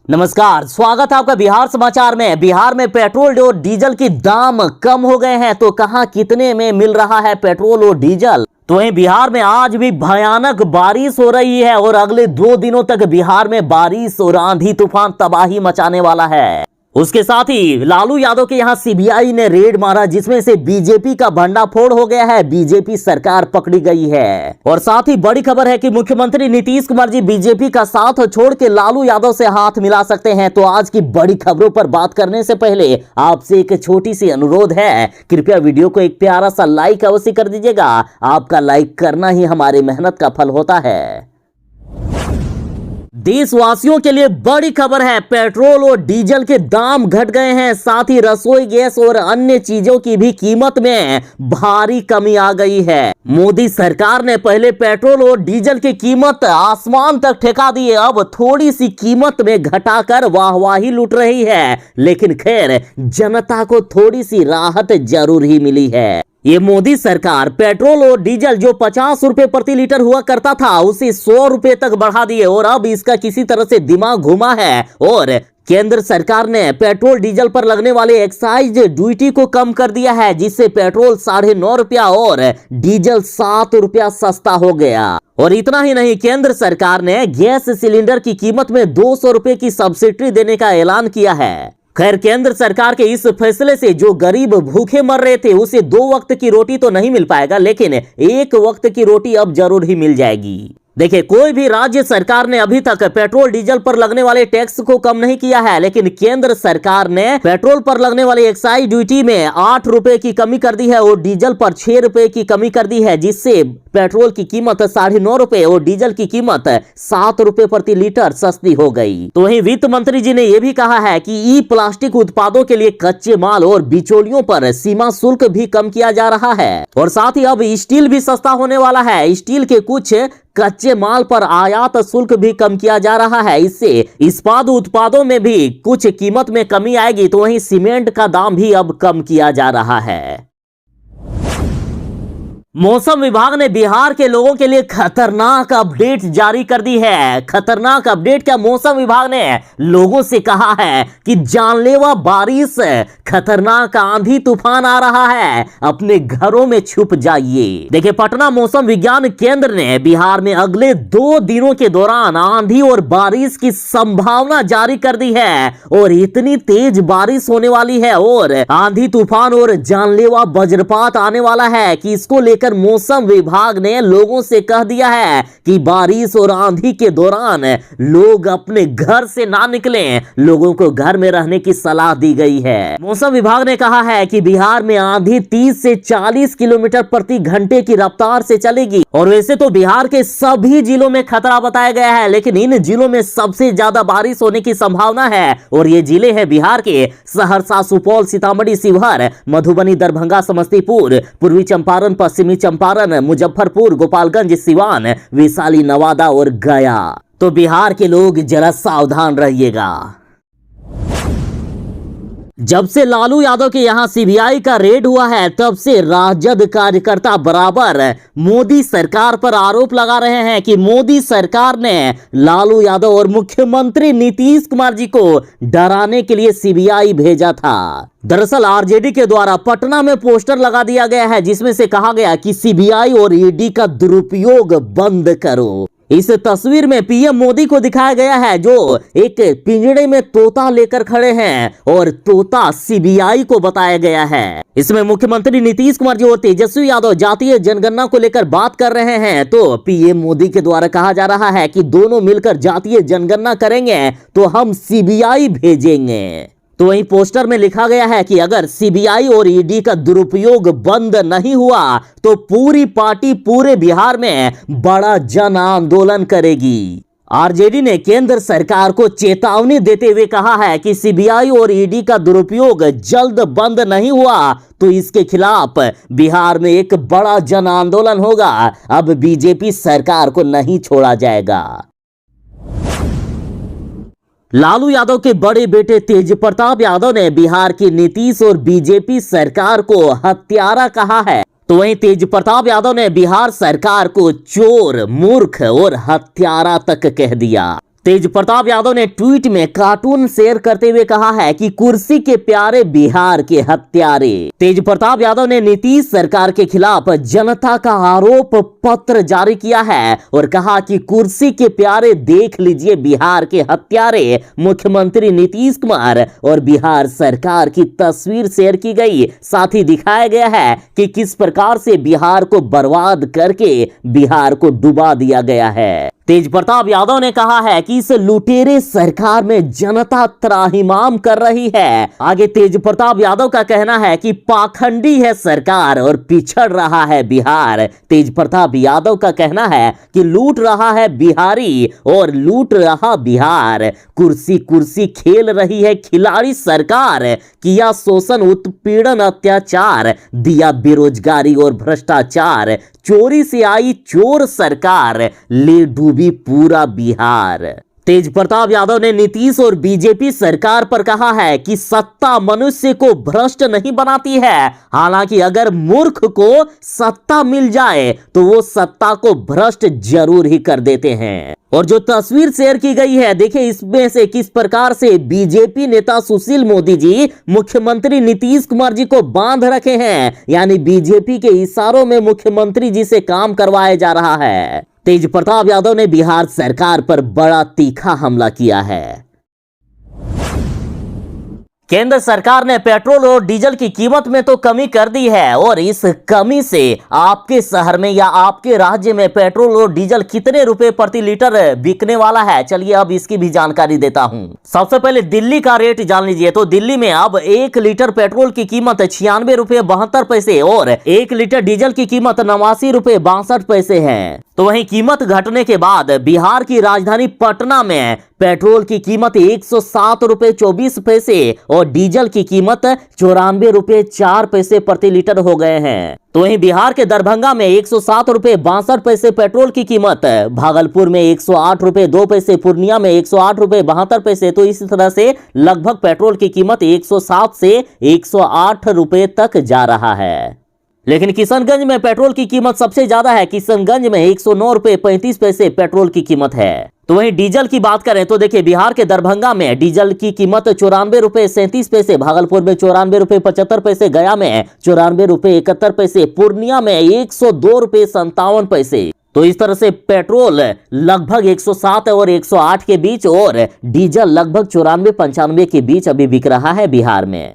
नमस्कार, स्वागत है आपका बिहार समाचार में। बिहार में पेट्रोल और डीजल की दाम कम हो गए हैं, तो कहां कितने में मिल रहा है पेट्रोल और डीजल? तो वहीं बिहार में आज भी भयानक बारिश हो रही है और अगले 2 दिनों तक बिहार में बारिश और आंधी तूफान तबाही मचाने वाला है। उसके साथ ही लालू यादव के यहां सीबीआई ने रेड मारा, जिसमें से बीजेपी का भंडाफोड़ हो गया है। बीजेपी सरकार पकड़ी गई है। और साथ ही बड़ी खबर है कि मुख्यमंत्री नीतीश कुमार जी बीजेपी का साथ छोड़ के लालू यादव से हाथ मिला सकते हैं। तो आज की बड़ी खबरों पर बात करने से पहले आपसे एक छोटी सी अनुरोध है, कृपया वीडियो को एक प्यारा सा लाइक अवश्य कर दीजिएगा। आपका लाइक करना ही हमारी मेहनत का फल होता है। देशवासियों के लिए बड़ी खबर है, पेट्रोल और डीजल के दाम घट गए हैं। साथ ही रसोई गैस और अन्य चीजों की भी कीमत में भारी कमी आ गई है। मोदी सरकार ने पहले पेट्रोल और डीजल की कीमत आसमान तक ठेका दी है, अब थोड़ी सी कीमत में घटाकर वाहवाही लूट रही है। लेकिन खैर, जनता को थोड़ी सी राहत जरूर ही मिली है। ये मोदी सरकार पेट्रोल और डीजल जो 50 रुपए प्रति लीटर हुआ करता था, उसे 100 रुपए तक बढ़ा दिए और अब इसका किसी तरह से दिमाग घुमा है। और केंद्र सरकार ने पेट्रोल डीजल पर लगने वाले एक्साइज ड्यूटी को कम कर दिया है, जिससे पेट्रोल 9.5 रुपया और डीजल 7 रुपया सस्ता हो गया। और इतना ही नहीं, केंद्र सरकार ने गैस सिलेंडर की कीमत में 200 रुपए की सब्सिडी देने का ऐलान किया है। खैर, केंद्र सरकार के इस फैसले से जो गरीब भूखे मर रहे थे, उसे 2 वक्त की रोटी तो नहीं मिल पाएगा, लेकिन 1 वक्त की रोटी अब जरूर ही मिल जाएगी। देखिए, कोई भी राज्य सरकार ने अभी तक पेट्रोल डीजल पर लगने वाले टैक्स को कम नहीं किया है, लेकिन केंद्र सरकार ने पेट्रोल पर लगने वाली एक्साइज ड्यूटी में 8 रुपए की कमी कर दी है और डीजल पर 6 रुपए की कमी कर दी है, जिससे पेट्रोल की कीमत 9.5 रुपए और डीजल की कीमत 7 रुपए प्रति लीटर सस्ती हो गई। तो वहीं वित्त मंत्री जी ने यह भी कहा है कि ई प्लास्टिक उत्पादों के लिए कच्चे माल और बिचौलियों पर सीमा शुल्क भी कम किया जा रहा है। और साथ ही अब स्टील भी सस्ता होने वाला है। स्टील के कुछ कच्चे माल पर आयात शुल्क भी कम किया जा रहा है। इससे इस्पात उत्पादों में भी कुछ कीमत में कमी आएगी। तो वहीं सीमेंट का दाम भी अब कम किया जा रहा है। मौसम विभाग ने बिहार के लोगों के लिए खतरनाक अपडेट जारी कर दी है। खतरनाक अपडेट क्या, मौसम विभाग ने लोगों से कहा है कि जानलेवा बारिश, खतरनाक आंधी तूफान आ रहा है, अपने घरों में छुप जाइए। देखिए, पटना मौसम विज्ञान केंद्र ने बिहार में अगले 2 दिनों के दौरान आंधी और बारिश की संभावना जारी कर दी है। और इतनी तेज बारिश होने वाली है और आंधी तूफान और जानलेवा वज्रपात आने वाला है कि इसको लेकर मौसम विभाग ने लोगों से कह दिया है कि बारिश और आंधी के दौरान लोग अपने घर से ना निकलें। लोगों को घर में रहने की सलाह दी गई है। मौसम विभाग ने कहा है कि बिहार में आंधी 30 से 40 किलोमीटर प्रति घंटे की रफ्तार से चलेगी। और वैसे तो बिहार के सभी जिलों में खतरा बताया गया है, लेकिन इन जिलों में सबसे ज्यादा बारिश होने की संभावना है। और ये जिले हैं बिहार के सहरसा, सुपौल, सीतामढ़ी, शिवहर, मधुबनी, दरभंगा, समस्तीपुर, पूर्वी चंपारण, पश्चिमी चंपारण, मुजफ्फरपुर, गोपालगंज, सिवान, वैशाली, नवादा और गया। तो बिहार के लोग जरा सावधान रहिएगा। जब से लालू यादव के यहां सीबीआई का रेड हुआ है, तब से राजद कार्यकर्ता बराबर मोदी सरकार पर आरोप लगा रहे हैं कि मोदी सरकार ने लालू यादव और मुख्यमंत्री नीतीश कुमार जी को डराने के लिए सीबीआई भेजा था। दरअसल आरजेडी के द्वारा पटना में पोस्टर लगा दिया गया है, जिसमें से कहा गया कि सीबीआई और ईडी का दुरुपयोग बंद करो। इस तस्वीर में पीएम मोदी को दिखाया गया है, जो एक पिंजड़े में तोता लेकर खड़े हैं और तोता सीबीआई को बताया गया है। इसमें मुख्यमंत्री नीतीश कुमार जी और तेजस्वी यादव जातीय जनगणना को लेकर बात कर रहे हैं। तो पीएम मोदी के द्वारा कहा जा रहा है कि दोनों मिलकर जातीय जनगणना करेंगे तो हम सीबीआई भेजेंगे। तो वहीं पोस्टर में लिखा गया है कि अगर सीबीआई और ईडी का दुरुपयोग बंद नहीं हुआ तो पूरी पार्टी पूरे बिहार में बड़ा जन आंदोलन करेगी। आरजेडी ने केंद्र सरकार को चेतावनी देते हुए कहा है कि सीबीआई और ईडी का दुरुपयोग जल्द बंद नहीं हुआ तो इसके खिलाफ बिहार में एक बड़ा जन आंदोलन होगा। अब बीजेपी सरकार को नहीं छोड़ा जाएगा। लालू यादव के बड़े बेटे तेज प्रताप यादव ने बिहार की नीतीश और बीजेपी सरकार को हत्यारा कहा है। तो वहीं तेज प्रताप यादव ने बिहार सरकार को चोर, मूर्ख और हत्यारा तक कह दिया। तेज प्रताप यादव ने ट्वीट में कार्टून शेयर करते हुए कहा है कि कुर्सी के प्यारे बिहार के हत्यारे। तेज प्रताप यादव ने नीतीश सरकार के खिलाफ जनता का आरोप पत्र जारी किया है और कहा कि कुर्सी के प्यारे देख लीजिए बिहार के हत्यारे। मुख्यमंत्री नीतीश कुमार और बिहार सरकार की तस्वीर शेयर की गई, साथ ही दिखाया गया है कि किस प्रकार से बिहार को बर्बाद करके बिहार को डुबा दिया गया है। तेज प्रताप यादव ने कहा है कि इस लुटेरे सरकार में जनता त्राहिमाम कर रही है। आगे तेज प्रताप यादव का कहना है कि पाखंडी है सरकार और पिछड़ रहा है बिहार। तेज प्रताप यादव का कहना है कि लूट रहा है बिहारी और लूट रहा बिहार। कुर्सी कुर्सी खेल रही है खिलाड़ी सरकार। किया शोषण उत्पीड़न अत्याचार, दिया बेरोजगारी और भ्रष्टाचार। चोरी से आई चोर सरकार, ले डूबी पूरा बिहार। तेज प्रताप यादव ने नीतीश और बीजेपी सरकार पर कहा है कि सत्ता मनुष्य को भ्रष्ट नहीं बनाती है। हालांकि अगर मूर्ख को सत्ता मिल जाए तो वो सत्ता को भ्रष्ट जरूर ही कर देते हैं। और जो तस्वीर शेयर की गई है, देखिए इसमें से किस प्रकार से बीजेपी नेता सुशील मोदी जी मुख्यमंत्री नीतीश कुमार जी को बांध रखे हैं, यानी बीजेपी के इशारों में मुख्यमंत्री जी से काम करवाया जा रहा है। तेज प्रताप यादव ने बिहार सरकार पर बड़ा तीखा हमला किया है। केंद्र सरकार ने पेट्रोल और डीजल की कीमत में तो कमी कर दी है और इस कमी से आपके शहर में या आपके राज्य में पेट्रोल और डीजल कितने रुपए प्रति लीटर बिकने वाला है, चलिए अब इसकी भी जानकारी देता हूं। सबसे पहले दिल्ली का रेट जान लीजिए। तो दिल्ली में अब 1 लीटर पेट्रोल की कीमत 96 रुपए 72 पैसे और 1 लीटर डीजल की कीमत 89 रुपए 62 पैसे है। तो वहीं कीमत घटने के बाद बिहार की राजधानी पटना में पेट्रोल की कीमत 107 रुपए 24 पैसे और डीजल की कीमत 94 रुपए 4 पैसे प्रति लीटर हो गए हैं। तो वहीं बिहार के दरभंगा में 107 रुपए 62 पैसे पेट्रोल की कीमत, भागलपुर में 108 रुपए 2 पैसे, पूर्णिया में 108 रुपए 72 पैसे। तो इसी तरह से लगभग पेट्रोल की कीमत 107 से 108 रुपए तक जा रहा है। लेकिन किशनगंज में पेट्रोल की कीमत सबसे ज्यादा है। किशनगंज में 109 रुपए 35 पैसे पेट्रोल की कीमत है। तो वहीं डीजल की बात करें तो देखिए बिहार के दरभंगा में डीजल की कीमत 94 रुपए 37 पैसे, भागलपुर में 94 रुपए 75 पैसे, गया में 94 रुपए 71 पैसे, पूर्णिया में 102 रुपए 57 पैसे। तो इस तरह से पेट्रोल लगभग 107 और 108 के बीच और डीजल लगभग 94-95 के बीच अभी बिक रहा है बिहार में।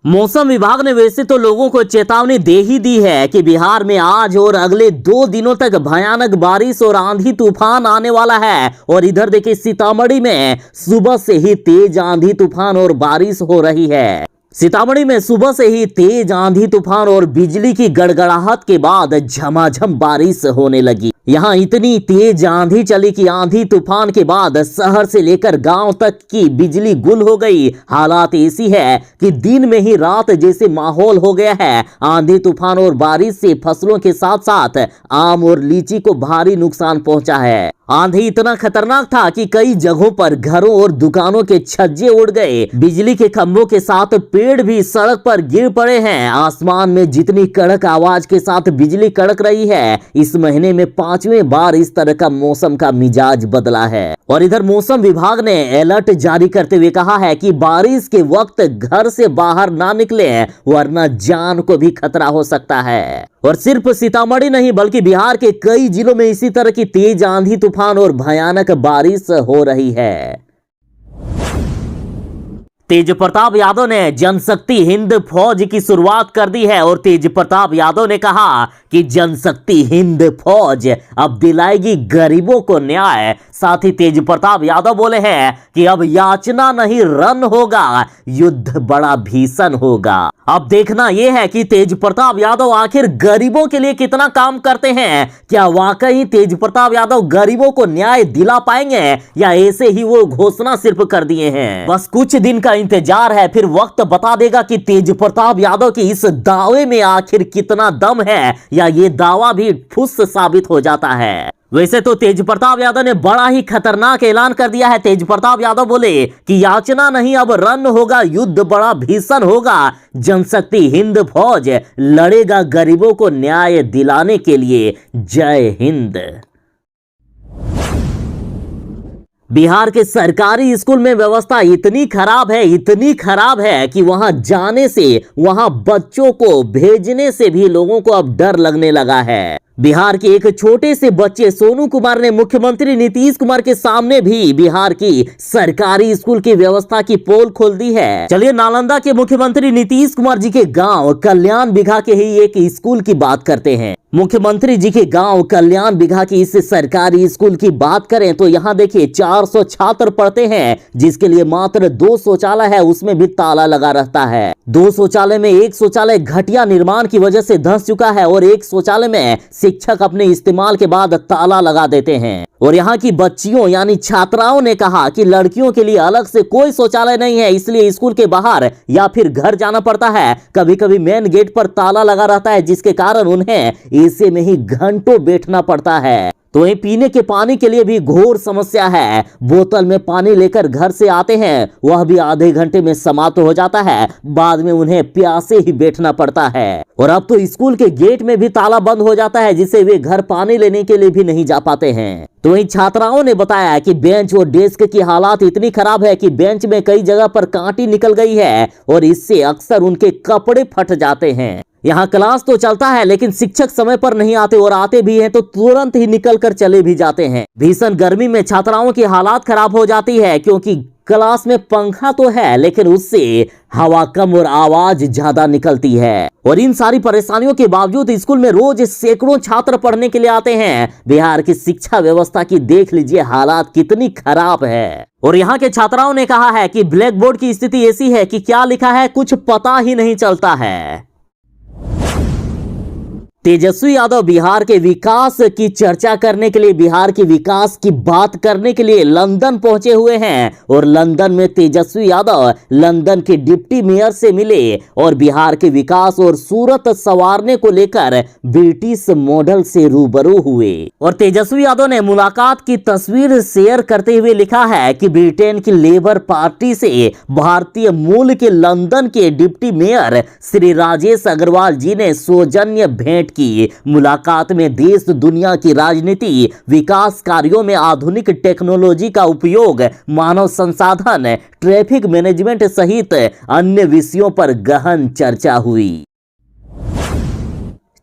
मौसम विभाग ने वैसे तो लोगों को चेतावनी दे ही दी है कि बिहार में आज और अगले 2 दिनों तक भयानक बारिश और आंधी तूफान आने वाला है। और इधर देखिए सीतामढ़ी में सुबह से ही तेज आंधी तूफान और बारिश हो रही है। सीतामढ़ी में सुबह से ही तेज आंधी तूफान और बिजली की गड़गड़ाहट के बाद झमाझम बारिश होने लगी। यहाँ इतनी तेज आंधी चली कि आंधी तूफान के बाद शहर से लेकर गांव तक की बिजली गुल हो गई। हालात ऐसी है कि दिन में ही रात जैसे माहौल हो गया है। आंधी तूफान और बारिश से फसलों के साथ साथ आम और लीची को भारी नुकसान पहुंचा है। आंधी इतना खतरनाक था कि कई जगहों पर घरों और दुकानों के छज्जे उड़ गए। बिजली के खंभों के साथ पेड़ भी सड़क पर गिर पड़े हैं। आसमान में जितनी कड़क आवाज के साथ बिजली कड़क रही है, इस महीने में 5वें बार इस तरह का मौसम का मिजाज बदला है। और इधर मौसम विभाग ने अलर्ट जारी करते हुए कहा है कि बारिश के वक्त घर से बाहर ना निकले वरना जान को भी खतरा हो सकता है। और सिर्फ सीतामढ़ी नहीं बल्कि बिहार के कई जिलों में इसी तरह की तेज आंधी तूफान और भयानक बारिश हो रही है। तेज प्रताप यादव ने जनशक्ति हिंद फौज की शुरुआत कर दी है और तेज प्रताप यादव ने कहा कि जनशक्ति हिंद फौज अब दिलाएगी गरीबों को न्याय। साथ ही तेज प्रताप यादव बोले हैं कि अब याचना नहीं रण होगा, युद्ध बड़ा भीषण होगा। अब देखना यह है कि तेज प्रताप यादव आखिर गरीबों के लिए कितना काम करते हैं। क्या वाकई तेज प्रताप यादव गरीबों को न्याय दिला पाएंगे या ऐसे ही वो घोषणा सिर्फ कर दिए हैं। बस कुछ दिन का इंतजार है, फिर वक्त बता देगा कि तेज प्रताप यादव के इस दावे में आखिर कितना दम है या ये दावा भी फुस साबित हो जाता है। वैसे तो तेज प्रताप यादव ने बड़ा ही खतरनाक ऐलान कर दिया है। तेज प्रताप यादव बोले कि याचना नहीं अब रण होगा, युद्ध बड़ा भीषण होगा। जनशक्ति हिंद फौज लड़ेगा गरीबों को न्याय दिलाने के लिए। जय हिंद। बिहार के सरकारी स्कूल में व्यवस्था इतनी खराब है कि वहां जाने से, वहां बच्चों को भेजने से भी लोगों को अब डर लगने लगा है। बिहार के एक छोटे से बच्चे सोनू कुमार ने मुख्यमंत्री नीतीश कुमार के सामने भी बिहार की सरकारी स्कूल की व्यवस्था की पोल खोल दी है। चलिए नालंदा के मुख्यमंत्री नीतीश कुमार जी के गांव कल्याण बिघा के ही एक स्कूल की बात करते हैं। मुख्यमंत्री जी के गांव कल्याण बिघा की इस सरकारी स्कूल की बात करें तो यहाँ देखिए 400 छात्र पढ़ते हैं, जिसके लिए मात्र 2 शौचालय है, उसमें भी ताला लगा रहता है। 2 शौचालय में एक शौचालय घटिया निर्माण की वजह से धंस चुका है और एक शौचालय में शिक्षक अपने इस्तेमाल के बाद ताला लगा देते हैं। और यहाँ की बच्चियों यानी छात्राओं ने कहा कि लड़कियों के लिए अलग से कोई शौचालय नहीं है, इसलिए स्कूल के बाहर या फिर घर जाना पड़ता है। कभी कभी मेन गेट पर ताला लगा रहता है, जिसके कारण उन्हें ऐसे में ही घंटों बैठना पड़ता है। तो वहीं पीने के पानी के लिए भी घोर समस्या है। बोतल में पानी लेकर घर से आते हैं, वह भी आधे घंटे में समाप्त हो जाता है, बाद में उन्हें प्यासे ही बैठना पड़ता है। और अब तो स्कूल के गेट में भी ताला बंद हो जाता है, जिससे वे घर पानी लेने के लिए भी नहीं जा पाते हैं। तो वहीं छात्राओं ने बताया कि बेंच और डेस्क की हालात इतनी खराब है कि बेंच में कई जगह पर कांटी निकल गई है और इससे अक्सर उनके कपड़े फट जाते हैं। यहाँ क्लास तो चलता है, लेकिन शिक्षक समय पर नहीं आते और आते भी हैं तो तुरंत ही निकल कर चले भी जाते हैं। भीषण गर्मी में छात्राओं की हालात खराब हो जाती है, क्योंकि क्लास में पंखा तो है लेकिन उससे हवा कम और आवाज ज्यादा निकलती है। और इन सारी परेशानियों के बावजूद स्कूल में रोज सैकड़ों छात्र पढ़ने के लिए आते हैं। बिहार की शिक्षा व्यवस्था की देख लीजिए हालात कितनी खराब है। और यहाँ के छात्राओं ने कहा है कि ब्लैक बोर्ड की स्थिति ऐसी है कि क्या लिखा है कुछ पता ही नहीं चलता है। तेजस्वी यादव बिहार के विकास की चर्चा करने के लिए, बिहार के विकास की बात करने के लिए लंदन पहुंचे हुए हैं। और लंदन में तेजस्वी यादव लंदन के डिप्टी मेयर से मिले और बिहार के विकास और सूरत संवारने को लेकर ब्रिटिश मॉडल से रूबरू हुए। और तेजस्वी यादव ने मुलाकात की तस्वीर शेयर करते हुए लिखा है कि ब्रिटेन की लेबर पार्टी से भारतीय मूल के लंदन के डिप्टी मेयर श्री राजेश अग्रवाल जी ने सौजन्य भेंट की। मुलाकात में देश दुनिया की राजनीति, विकास कार्यों में आधुनिक टेक्नोलॉजी का उपयोग, मानव संसाधन, ट्रैफिक मैनेजमेंट सहित अन्य विषयों पर गहन चर्चा हुई।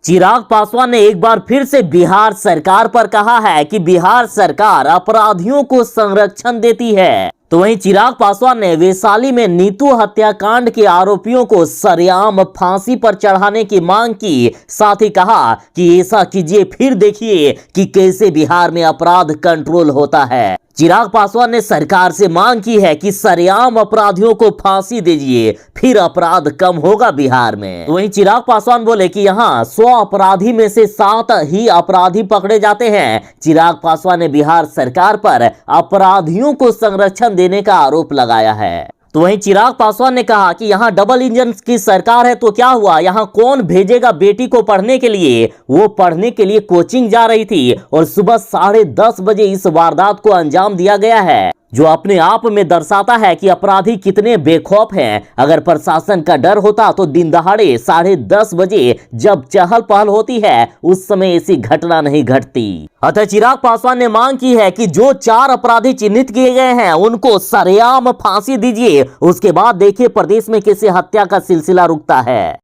चिराग पासवान ने एक बार फिर से बिहार सरकार पर कहा है कि बिहार सरकार अपराधियों को संरक्षण देती है। तो वहीं चिराग पासवान ने वैशाली में नीतू हत्याकांड के आरोपियों को सरेआम फांसी पर चढ़ाने की मांग की। साथ ही कहा कि ऐसा कीजिए फिर देखिए कि कैसे बिहार में अपराध कंट्रोल होता है। चिराग पासवान ने सरकार से मांग की है कि सरेआम अपराधियों को फांसी दीजिए, फिर अपराध कम होगा बिहार में। वहीं चिराग पासवान बोले कि यहाँ 100 अपराधी में से 7 ही अपराधी पकड़े जाते हैं। चिराग पासवान ने बिहार सरकार पर अपराधियों को संरक्षण देने का आरोप लगाया है। तो वहीं चिराग पासवान ने कहा कि यहाँ डबल इंजन की सरकार है तो क्या हुआ, यहाँ कौन भेजेगा बेटी को पढ़ने के लिए। वो पढ़ने के लिए कोचिंग जा रही थी और सुबह 10:30 बजे इस वारदात को अंजाम दिया गया है, जो अपने आप में दर्शाता है कि अपराधी कितने बेखौफ हैं। अगर प्रशासन का डर होता तो दिन दहाड़े 10:30 बजे जब चहल पहल होती है उस समय ऐसी घटना नहीं घटती। अतः चिराग पासवान ने मांग की है कि जो 4 अपराधी चिन्हित किए गए हैं उनको सरेआम फांसी दीजिए, उसके बाद देखिए प्रदेश में कैसे हत्या का सिलसिला रुकता है।